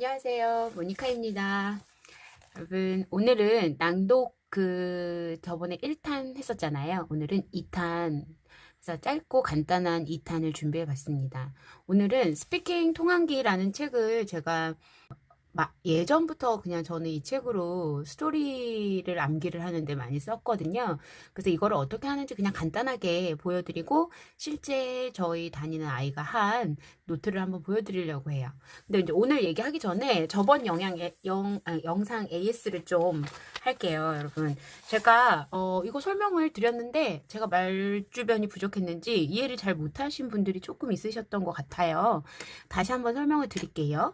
안녕하세요. 모니카입니다. 여러분, 오늘은 낭독 저번에 1탄 했었잖아요. 오늘은 2탄. 그래서 짧고 간단한 2탄을 준비해 봤습니다. 오늘은 스피킹 통한기라는 책을 제가 예전부터 그냥 저는 이 책으로 스토리를 암기를 하는데 많이 썼거든요. 그래서 이거를 어떻게 하는지 그냥 간단하게 보여드리고 실제 저희 다니는 아이가 한 노트를 한번 보여드리려고 해요. 근데 이제 오늘 얘기하기 전에 저번 영상 AS를 좀 할게요, 여러분. 제가 이거 설명을 드렸는데 제가 말주변이 부족했는지 이해를 잘 못하신 분들이 조금 있으셨던 것 같아요. 다시 한번 설명을 드릴게요.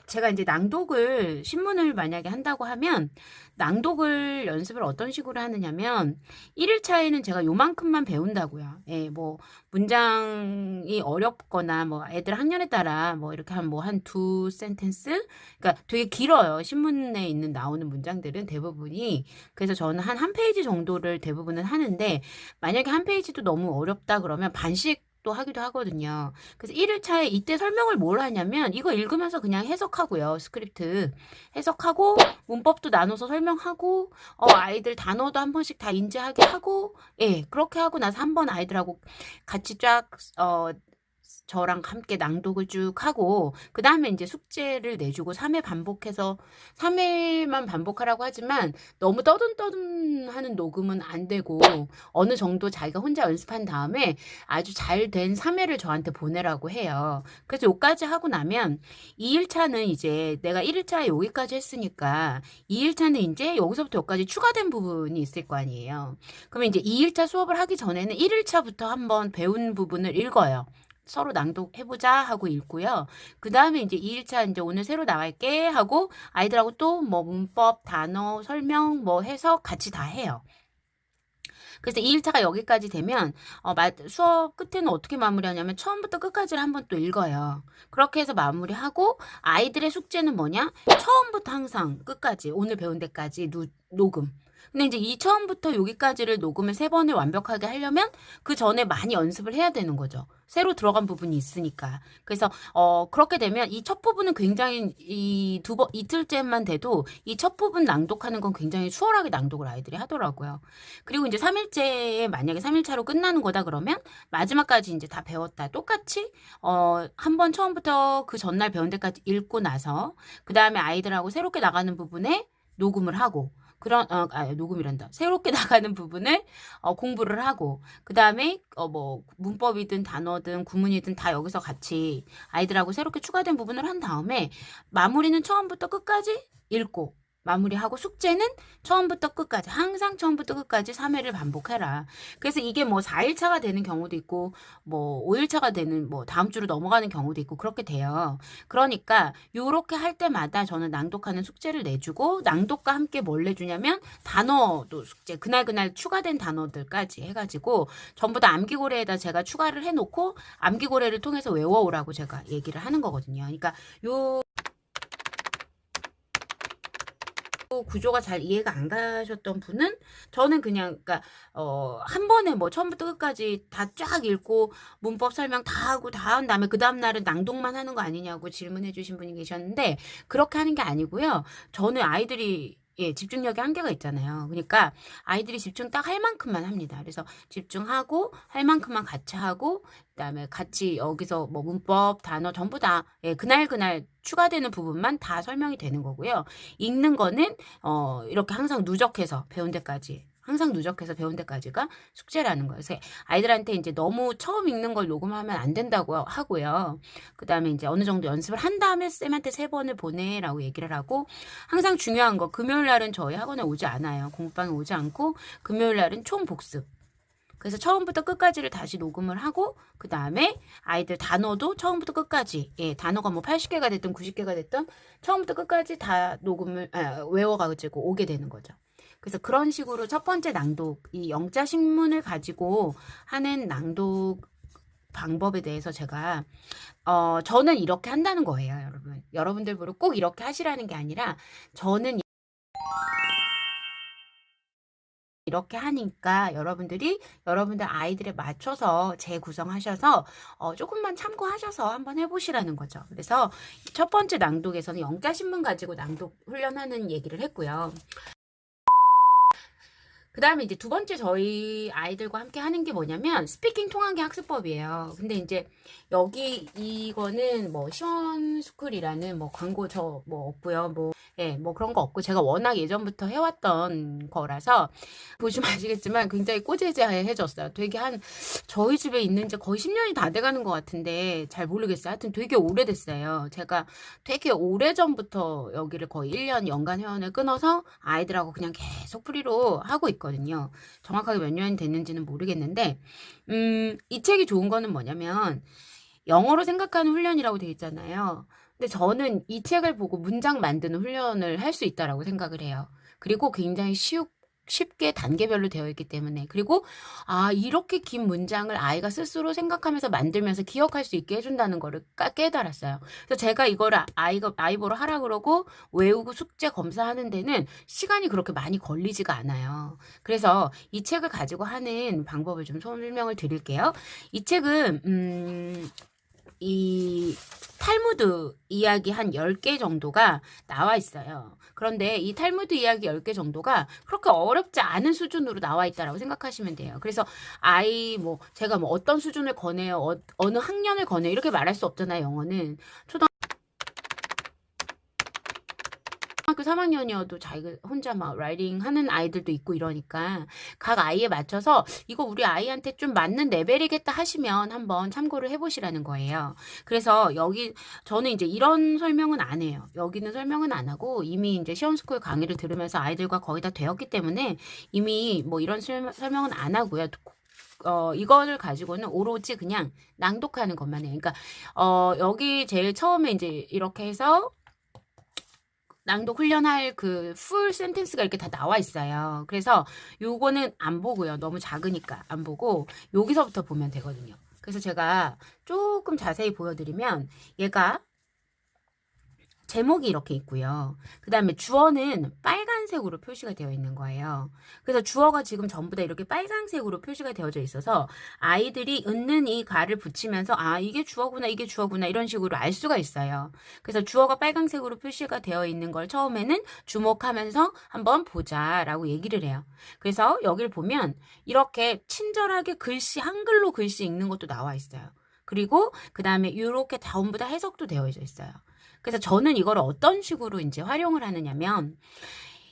제가 이제 낭독을, 신문을 만약에 한다고 하면, 낭독을 연습을 어떤 식으로 하느냐면, 1일차에는 제가 요만큼만 배운다고요. 예, 뭐, 문장이 어렵거나, 뭐, 애들 학년에 따라, 뭐, 이렇게 한 두 센텐스? 그러니까 되게 길어요. 신문에 나오는 문장들은 대부분이. 그래서 저는 한 페이지 정도를 대부분은 하는데, 만약에 한 페이지도 너무 어렵다 그러면 반씩 또 하기도 하거든요. 그래서 1일차에 이때 설명을 뭘 하냐면 이거 읽으면서 그냥 해석하고요. 스크립트 해석하고 문법도 나눠서 설명하고 아이들 단어도 한 번씩 다 인지하게 하고 예 그렇게 하고 나서 한 번 아이들하고 같이 쫙 저랑 함께 낭독을 쭉 하고 그 다음에 이제 숙제를 내주고 3회 반복해서 3회만 반복하라고 하지만 너무 떠듬떠듬 하는 녹음은 안 되고 어느 정도 자기가 혼자 연습한 다음에 아주 잘 된 3회를 저한테 보내라고 해요. 그래서 요까지 하고 나면 2일차는 이제 내가 1일차에 여기까지 했으니까 2일차는 이제 여기서부터 여기까지 추가된 부분이 있을 거 아니에요. 그러면 이제 2일차 수업을 하기 전에는 1일차부터 한번 배운 부분을 읽어요. 서로 낭독해보자 하고 읽고요. 그 다음에 이제 2일차 이제 오늘 새로 나갈게 하고 아이들하고 또 뭐 문법, 단어, 설명, 뭐 해석 같이 다 해요. 그래서 2일차가 여기까지 되면 수업 끝에는 어떻게 마무리하냐면 처음부터 끝까지를 한번 또 읽어요. 그렇게 해서 마무리하고 아이들의 숙제는 뭐냐? 처음부터 항상 끝까지 오늘 배운 데까지 녹음. 근데 이제 이 처음부터 여기까지를 녹음을 3번을 완벽하게 하려면 그 전에 많이 연습을 해야 되는 거죠. 새로 들어간 부분이 있으니까. 그래서 그렇게 되면 이 첫 부분은 굉장히 이틀째만 돼도 이 첫 부분 낭독하는 건 굉장히 수월하게 낭독을 아이들이 하더라고요. 그리고 이제 3일째에 만약에 3일차로 끝나는 거다 그러면 마지막까지 이제 다 배웠다. 똑같이 한 번 처음부터 그 전날 배운 데까지 읽고 나서 그 다음에 아이들하고 새롭게 나가는 부분에 녹음을 하고 녹음이란다. 새롭게 나가는 부분을 공부를 하고 그 다음에 뭐 문법이든 단어든 구문이든 다 여기서 같이 아이들하고 새롭게 추가된 부분을 한 다음에 마무리는 처음부터 끝까지 읽고 마무리하고 숙제는 처음부터 끝까지 항상 처음부터 끝까지 3회를 반복해라. 그래서 이게 뭐 4일차가 되는 경우도 있고 뭐 5일차가 되는 뭐 다음 주로 넘어가는 경우도 있고 그렇게 돼요. 그러니까 요렇게 할 때마다 저는 낭독하는 숙제를 내주고 낭독과 함께 뭘 내주냐면 단어도 숙제 그날 추가된 단어들까지 해가지고 전부 다 암기고래에다 제가 추가를 해놓고 암기고래를 통해서 외워오라고 제가 얘기를 하는 거거든요. 그러니까 요 구조가 잘 이해가 안 가셨던 분은 저는 그냥 그러니까 한 번에 뭐 처음부터 끝까지 다 쫙 읽고 문법 설명 다 하고 다 한 다음에 그 다음 날은 낭독만 하는 거 아니냐고 질문해 주신 분이 계셨는데 그렇게 하는 게 아니고요. 저는 아이들이 집중력이 한계가 있잖아요. 그러니까 아이들이 집중 딱 할 만큼만 합니다. 그래서 집중하고 할 만큼만 같이 하고 그다음에 같이 여기서 뭐 문법, 단어 전부 다 그날 추가되는 부분만 다 설명이 되는 거고요. 읽는 거는 이렇게 항상 누적해서 배운 데까지 항상 누적해서 배운 데까지가 숙제라는 거예요. 그래서 아이들한테 이제 너무 처음 읽는 걸 녹음하면 안 된다고 하고요. 그 다음에 이제 어느 정도 연습을 한 다음에 쌤한테 3번을 보내라고 얘기를 하고 항상 중요한 거 금요일 날은 저희 학원에 오지 않아요. 공부방에 오지 않고 금요일 날은 총 복습. 그래서 처음부터 끝까지를 다시 녹음을 하고 그 다음에 아이들 단어도 처음부터 끝까지 단어가 뭐 80개가 됐든 90개가 됐든 처음부터 끝까지 다 외워가지고 오게 되는 거죠. 그래서 그런 식으로 첫 번째 낭독 이 영자 신문을 가지고 하는 낭독 방법에 대해서 제가 저는 이렇게 한다는 거예요, 여러분. 여러분들 보러 꼭 이렇게 하시라는 게 아니라 저는 이렇게 하니까 여러분들 아이들에 맞춰서 재구성하셔서 조금만 참고하셔서 한번 해보시라는 거죠. 그래서 첫 번째 낭독에서는 영자 신문 가지고 낭독 훈련하는 얘기를 했고요. 그 다음에 이제 두 번째 저희 아이들과 함께 하는 게 뭐냐면 스피킹 통한기 학습법이에요. 근데 이제 여기 이거는 뭐 시원스쿨이라는 뭐 광고 저 뭐 없고요. 뭐 예, 뭐 그런 거 없고 제가 워낙 예전부터 해왔던 거라서 보시면 아시겠지만 굉장히 꼬재재해졌어요. 되게 저희 집에 있는 지 거의 10년이 다 돼가는 것 같은데 잘 모르겠어요. 하여튼 되게 오래됐어요. 제가 되게 오래전부터 여기를 거의 1년 연간 회원을 끊어서 아이들하고 그냥 계속 프리로 하고 있거든요. 정확하게 몇 년이 됐는지는 모르겠는데 이 책이 좋은 거는 뭐냐면 영어로 생각하는 훈련이라고 되어 있잖아요. 근데 저는 이 책을 보고 문장 만드는 훈련을 할 수 있다라고 생각을 해요. 그리고 굉장히 쉽게 단계별로 되어 있기 때문에 그리고 이렇게 긴 문장을 아이가 스스로 생각하면서 만들면서 기억할 수 있게 해준다는 거를 깨달았어요. 그래서 제가 이거를 아이 보러 하라 그러고 외우고 숙제 검사하는 데는 시간이 그렇게 많이 걸리지가 않아요. 그래서 이 책을 가지고 하는 방법을 좀 설명을 드릴게요. 이 책은 이 탈무드 이야기 한 10개 정도가 나와 있어요. 그런데 이 탈무드 이야기 10개 정도가 그렇게 어렵지 않은 수준으로 나와 있다라고 생각하시면 돼요. 그래서 제가 뭐 어떤 수준을 권해요, 어느 학년을 권해요, 이렇게 말할 수 없잖아요, 영어는. 초등학교 3학년이어도 자기가 혼자 막 라이딩 하는 아이들도 있고 이러니까 각 아이에 맞춰서 이거 우리 아이한테 좀 맞는 레벨이겠다 하시면 한번 참고를 해보시라는 거예요. 그래서 저는 이제 이런 설명은 안 해요. 여기는 설명은 안 하고 이미 이제 시험스쿨 강의를 들으면서 아이들과 거의 다 되었기 때문에 이미 뭐 이런 설명은 안 하고요. 이거를 가지고는 오로지 그냥 낭독하는 것만 해요. 그러니까 여기 제일 처음에 이제 이렇게 해서 낭독 훈련할 그 풀 센텐스가 이렇게 다 나와 있어요. 그래서 요거는 안 보고요. 너무 작으니까 안 보고 여기서부터 보면 되거든요. 그래서 제가 조금 자세히 보여드리면 얘가 제목이 이렇게 있고요. 그 다음에 주어는 빨간색으로 표시가 되어 있는 거예요. 그래서 주어가 지금 전부 다 이렇게 빨간색으로 표시가 되어져 있어서 아이들이 은는 이 가를 붙이면서 이게 주어구나 이게 주어구나 이런 식으로 알 수가 있어요. 그래서 주어가 빨간색으로 표시가 되어 있는 걸 처음에는 주목하면서 한번 보자라고 얘기를 해요. 그래서 여기를 보면 이렇게 친절하게 한글로 글씨 읽는 것도 나와 있어요. 그리고 그 다음에 이렇게 전부 다 해석도 되어 있어요. 그래서 저는 이걸 어떤 식으로 이제 활용을 하느냐면,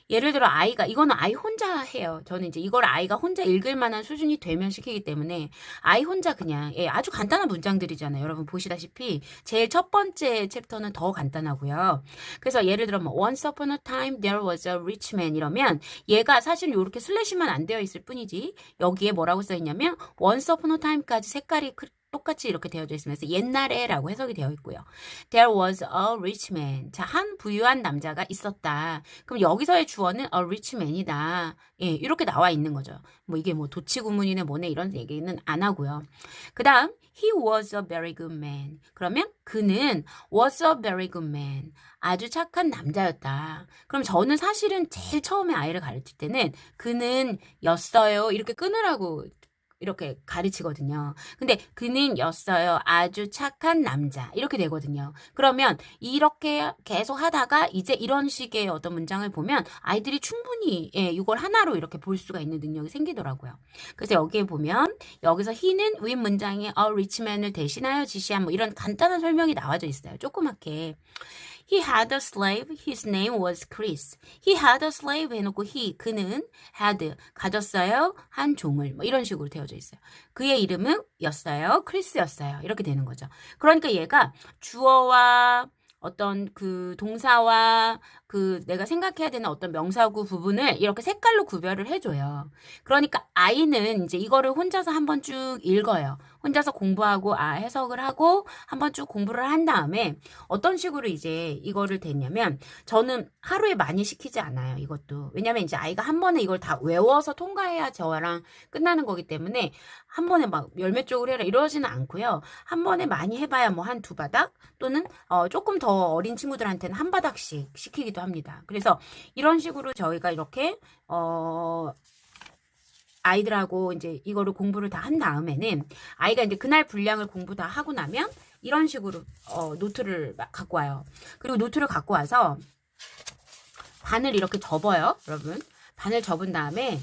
예를 들어 이거는 아이 혼자 해요. 저는 이제 이걸 아이가 혼자 읽을 만한 수준이 되면 시키기 때문에 아이 혼자 그냥, 아주 간단한 문장들이잖아요. 여러분 보시다시피 제일 첫 번째 챕터는 더 간단하고요. 그래서 예를 들어 뭐 Once upon a time there was a rich man 이러면 얘가 사실 이렇게 슬래시만 안 되어 있을 뿐이지 여기에 뭐라고 써 있냐면 Once upon a time까지 색깔이 똑같이 이렇게 되어져 있으면서 옛날에라고 해석이 되어 있고요. There was a rich man. 자, 한 부유한 남자가 있었다. 그럼 여기서의 주어는 a rich man이다. 예, 이렇게 나와 있는 거죠. 뭐 이게 뭐 도치구문이네 뭐네 이런 얘기는 안 하고요. 그 다음 he was a very good man. 그러면 그는 was a very good man. 아주 착한 남자였다. 그럼 저는 사실은 제일 처음에 아이를 가르칠 때는 그는 였어요. 이렇게 끊으라고 이렇게 가르치거든요. 근데 그는 였어요. 아주 착한 남자. 이렇게 되거든요. 그러면 이렇게 계속 하다가 이제 이런 식의 어떤 문장을 보면 아이들이 충분히 이걸 하나로 이렇게 볼 수가 있는 능력이 생기더라고요. 그래서 여기에 보면 여기서 he는 윗 문장에 a rich man을 대신하여 지시한 뭐 이런 간단한 설명이 나와져 있어요. 조그맣게. He had a slave. His name was Chris. He had a slave 해놓고 그는 had 가졌어요. 한 종을 뭐 이런 식으로 되어져 있어요. 그의 이름은 였어요. 크리스였어요. 이렇게 되는 거죠. 그러니까 얘가 주어와 어떤 그 동사와 그 내가 생각해야 되는 어떤 명사구 부분을 이렇게 색깔로 구별을 해줘요. 그러니까 아이는 이제 이거를 혼자서 한번 쭉 읽어요. 혼자서 공부하고 해석을 하고 한번 쭉 공부를 한 다음에 어떤 식으로 이제 이거를 됐냐면 저는 하루에 많이 시키지 않아요. 이것도. 왜냐면 이제 아이가 한 번에 이걸 다 외워서 통과해야 저랑 끝나는 거기 때문에 한 번에 막 열몇 쪽을 해라 이러지는 않고요. 한 번에 많이 해봐야 뭐 한 두 바닥 또는 조금 더 어린 친구들한테는 한 바닥씩 시키기도 합니다. 그래서 이런 식으로 저희가 이렇게 아이들하고 이제 이거를 공부를 다 한 다음에는 아이가 이제 그날 분량을 공부 다 하고 나면 이런 식으로 노트를 갖고 와요. 그리고 노트를 갖고 와서 반을 이렇게 접어요, 여러분. 반을 접은 다음에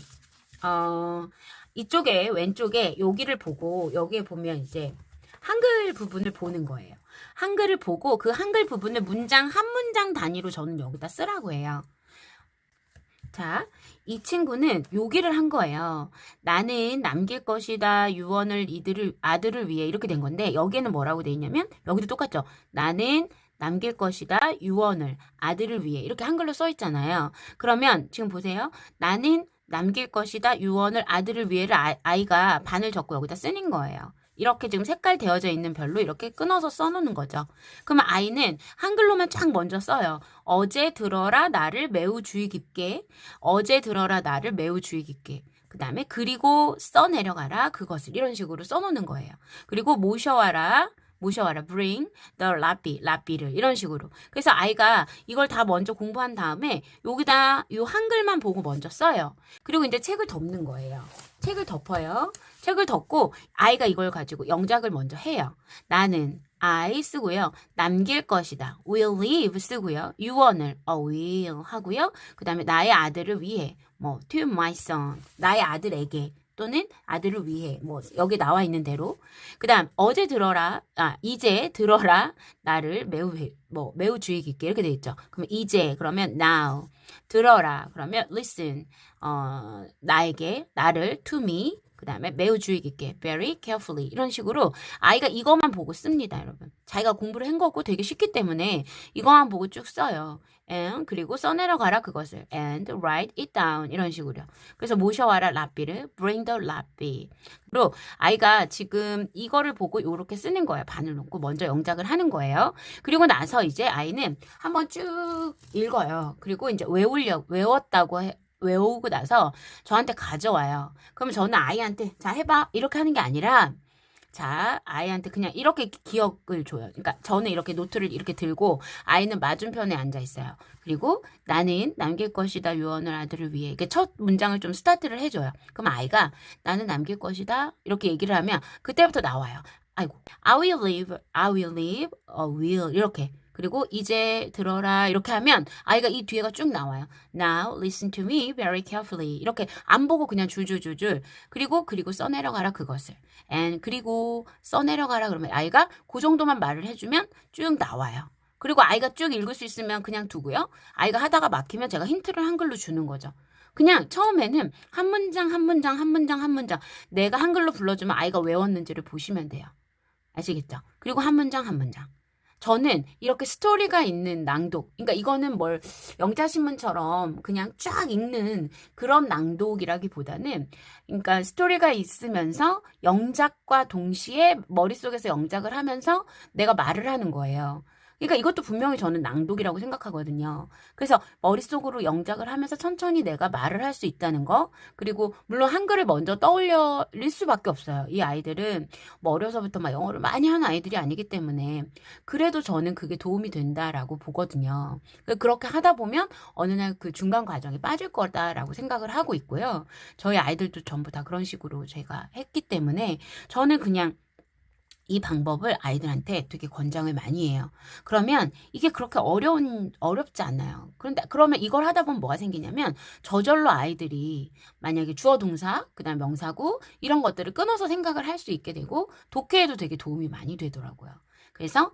이쪽에 왼쪽에 여기를 보고 여기에 보면 이제 한글 부분을 보는 거예요. 한글을 보고 그 한글 부분을 문장 한 문장 단위로 저는 여기다 쓰라고 해요. 자, 이 친구는 여기를 한 거예요. 나는 남길 것이다. 유언을 아들을 위해 이렇게 된 건데 여기에는 뭐라고 돼 있냐면 여기도 똑같죠. 나는 남길 것이다. 유언을 아들을 위해 이렇게 한글로 써 있잖아요. 그러면 지금 보세요. 나는 남길 것이다. 유언을 아들을 위해를 아이가 반을 접고 여기다 쓰는 거예요. 이렇게 지금 색깔 되어져 있는 별로 이렇게 끊어서 써놓는 거죠. 그러면 아이는 한글로만 쫙 먼저 써요. 어제 들어라 나를 매우 주의 깊게. 어제 들어라 나를 매우 주의 깊게. 그 다음에 그리고 써내려가라 그것을 이런 식으로 써놓는 거예요. 그리고 모셔와라 bring the 라삐를 이런 식으로. 그래서 아이가 이걸 다 먼저 공부한 다음에 여기다 이 한글만 보고 먼저 써요. 그리고 이제 책을 덮는 거예요. 책을 덮어요. 책을 덮고 아이가 이걸 가지고 영작을 먼저 해요. 나는 I 쓰고요. 남길 것이다. will leave 쓰고요. 유언을 will 하고요. 그 다음에 나의 아들을 위해 to my son 나의 아들에게 또는 아들을 위해 여기 나와 있는 대로 그 다음 이제 들어라 나를 매우 주의 깊게 이렇게 돼 있죠. 그러면 이제 그러면 now 들어라 그러면 listen 나를 to me 그 다음에 매우 주의 깊게 very carefully 이런 식으로 아이가 이것만 보고 씁니다. 여러분 자기가 공부를 한 거고 되게 쉽기 때문에 이것만 보고 쭉 써요. and 그리고 써내려가라 그것을 and write it down 이런 식으로요. 그래서 모셔와라 라삐를 bring the 라삐. 그리고 아이가 지금 이거를 보고 이렇게 쓰는 거예요. 반을 놓고 먼저 영작을 하는 거예요. 그리고 나서 이제 아이는 한번 쭉 읽어요. 그리고 이제 외우고 나서 저한테 가져와요. 그럼 저는 아이한테 자 해봐 이렇게 하는 게 아니라 자 아이한테 그냥 이렇게 기억을 줘요. 그러니까 저는 이렇게 노트를 이렇게 들고 아이는 맞은편에 앉아 있어요. 그리고 나는 남길 것이다 유언을 아들을 위해 이게 첫 문장을 좀 스타트를 해줘요. 그럼 아이가 나는 남길 것이다 이렇게 얘기를 하면 그때부터 나와요. 아이고 I will leave will 이렇게 그리고 이제 들어라 이렇게 하면 아이가 이 뒤에가 쭉 나와요. Now listen to me very carefully. 이렇게 안 보고 그냥 줄줄줄줄. 그리고 써내려가라 그것을. And 그리고 써내려가라 그러면 아이가 그 정도만 말을 해주면 쭉 나와요. 그리고 아이가 쭉 읽을 수 있으면 그냥 두고요. 아이가 하다가 막히면 제가 힌트를 한글로 주는 거죠. 그냥 처음에는 한 문장 내가 한글로 불러주면 아이가 외웠는지를 보시면 돼요. 아시겠죠? 그리고 한 문장 저는 이렇게 스토리가 있는 낭독, 그러니까 이거는 영자신문처럼 그냥 쫙 읽는 그런 낭독이라기보다는, 그러니까 스토리가 있으면서 영작과 동시에 머릿속에서 영작을 하면서 내가 말을 하는 거예요. 그러니까 이것도 분명히 저는 낭독이라고 생각하거든요. 그래서 머릿속으로 영작을 하면서 천천히 내가 말을 할 수 있다는 거. 그리고 물론 한글을 먼저 떠올릴 수밖에 없어요. 이 아이들은 어려서부터 막 영어를 많이 하는 아이들이 아니기 때문에 그래도 저는 그게 도움이 된다라고 보거든요. 그렇게 하다 보면 어느 날 그 중간 과정에 빠질 거다라고 생각을 하고 있고요. 저희 아이들도 전부 다 그런 식으로 제가 했기 때문에 저는 그냥 이 방법을 아이들한테 되게 권장을 많이 해요. 그러면 이게 그렇게 어렵지 않아요. 그러면 이걸 하다 보면 뭐가 생기냐면 저절로 아이들이 만약에 주어 동사, 그다음 명사구 이런 것들을 끊어서 생각을 할 수 있게 되고 독해에도 되게 도움이 많이 되더라고요. 그래서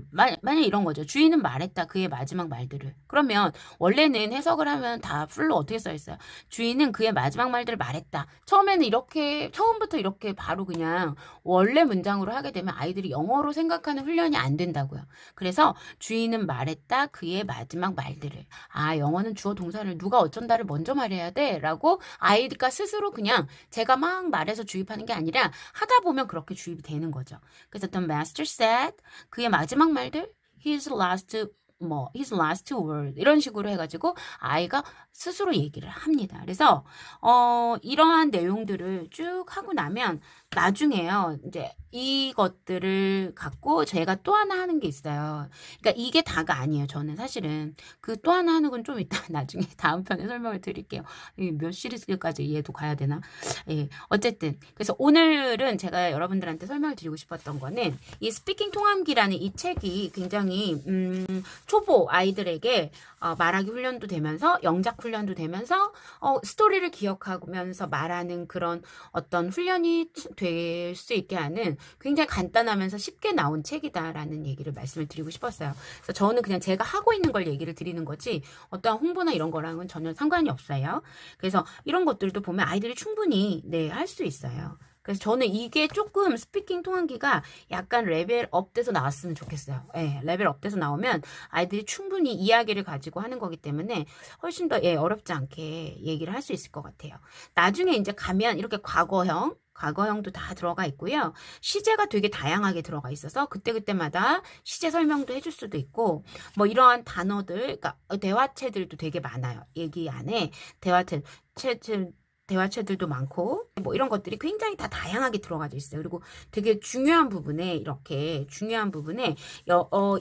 만약 이런 거죠. 주인은 말했다. 그의 마지막 말들을. 그러면 원래는 해석을 하면 다 풀로 어떻게 써 있어요? 주인은 그의 마지막 말들을 말했다. 처음부터 이렇게 바로 그냥 원래 문장으로 하게 되면 아이들이 영어로 생각하는 훈련이 안 된다고요. 그래서 주인은 말했다. 그의 마지막 말들을. 영어는 주어 동사를 누가 어쩐다를 먼저 말해야 돼. 라고 아이가 스스로 그냥 제가 막 말해서 주입하는 게 아니라 하다 보면 그렇게 주입이 되는 거죠. 그래서 the master said 그의 마지막 말들 his last word 이런 식으로 해가지고 아이가 스스로 얘기를 합니다. 그래서 이러한 내용들을 쭉 하고 나면 나중에요. 이제 이것들을 갖고 제가 또 하나 하는 게 있어요. 그러니까 이게 다가 아니에요. 저는 사실은 그 또 하나 하는 건 좀 이따 나중에 다음 편에 설명을 드릴게요. 몇 시리즈까지 얘도 가야 되나? 예, 어쨌든 그래서 오늘은 제가 여러분들한테 설명을 드리고 싶었던 거는 이 스피킹 통함기라는 이 책이 굉장히 초보 아이들에게 말하기 훈련도 되면서 영작 훈련도 되면서 스토리를 기억하면서 말하는 그런 어떤 훈련이 될 수 있게 하는 굉장히 간단하면서 쉽게 나온 책이다라는 얘기를 말씀을 드리고 싶었어요. 그래서 저는 그냥 제가 하고 있는 걸 얘기를 드리는 거지 어떠한 홍보나 이런 거랑은 전혀 상관이 없어요. 그래서 이런 것들도 보면 아이들이 충분히 네, 할 수 있어요. 그래서 저는 이게 조금 스피킹 통한기가 약간 레벨업 돼서 나왔으면 좋겠어요. 예, 레벨업 돼서 나오면 아이들이 충분히 이야기를 가지고 하는 거기 때문에 훨씬 더 예, 어렵지 않게 얘기를 할 수 있을 것 같아요. 나중에 이제 가면 이렇게 과거형도 다 들어가 있고요. 시제가 되게 다양하게 들어가 있어서 그때그때마다 시제 설명도 해줄 수도 있고 뭐 이러한 단어들, 그러니까 대화체들도 되게 많아요. 얘기 안에 대화체들도 많고 뭐 이런 것들이 굉장히 다 다양하게 들어가져 있어요. 그리고 되게 중요한 부분에 이렇게 중요한 부분에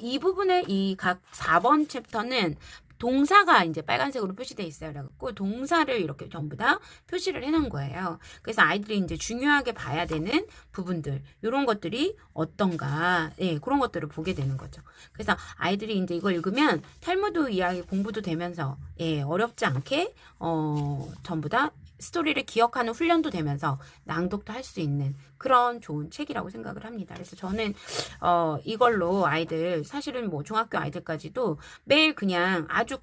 이 부분에 이 각 4번 챕터는 동사가 이제 빨간색으로 표시되어 있어요. 그래갖고 동사를 이렇게 전부 다 표시를 해놓은 거예요. 그래서 아이들이 이제 중요하게 봐야 되는 부분들, 이런 것들이 어떤가, 예, 그런 것들을 보게 되는 거죠. 그래서 아이들이 이제 이걸 읽으면 탈무드 이야기 공부도 되면서, 예, 어렵지 않게, 전부 다 스토리를 기억하는 훈련도 되면서 낭독도 할 수 있는 그런 좋은 책이라고 생각을 합니다. 그래서 저는 이걸로 아이들 사실은 뭐 중학교 아이들까지도 매일 그냥 아주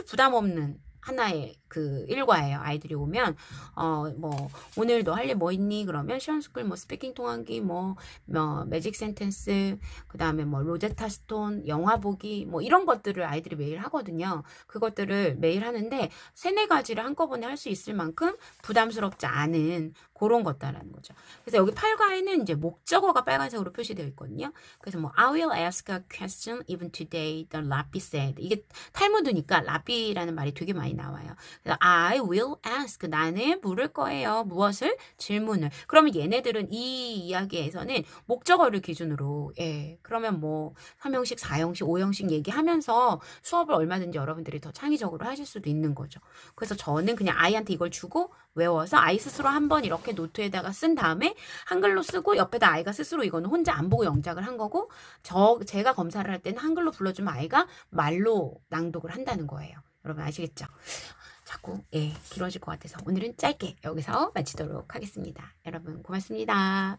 부담 없는 하나의 그 일과예요. 아이들이 오면 뭐 오늘도 할 일 뭐 있니? 그러면 시원스쿨 뭐 스피킹 통한기 뭐 매직 센텐스 그다음에 뭐 로제타 스톤 영화 보기 뭐 이런 것들을 아이들이 매일 하거든요. 그것들을 매일 하는데 세네 가지를 한꺼번에 할 수 있을 만큼 부담스럽지 않은 그런 것다라는 거죠. 그래서 여기 8과에는 이제 목적어가 빨간색으로 표시되어 있거든요. 그래서 뭐 I will ask a question even today, the rabbi said. 이게 탈무드니까 라비라는 말이 되게 많이 나와요. 그래서 I will ask, 나는 물을 거예요. 무엇을? 질문을. 그러면 얘네들은 이 이야기에서는 목적어를 기준으로 예, 그러면 뭐 3형식, 4형식, 5형식 얘기하면서 수업을 얼마든지 여러분들이 더 창의적으로 하실 수도 있는 거죠. 그래서 저는 그냥 아이한테 이걸 주고 외워서 아이 스스로 한번 이렇게 노트에다가 쓴 다음에 한글로 쓰고 옆에다 아이가 스스로 이거는 혼자 안 보고 영작을 한 거고 제가 검사를 할 때는 한글로 불러주면 아이가 말로 낭독을 한다는 거예요. 여러분 아시겠죠? 자꾸 예 길어질 것 같아서 오늘은 짧게 여기서 마치도록 하겠습니다. 여러분 고맙습니다.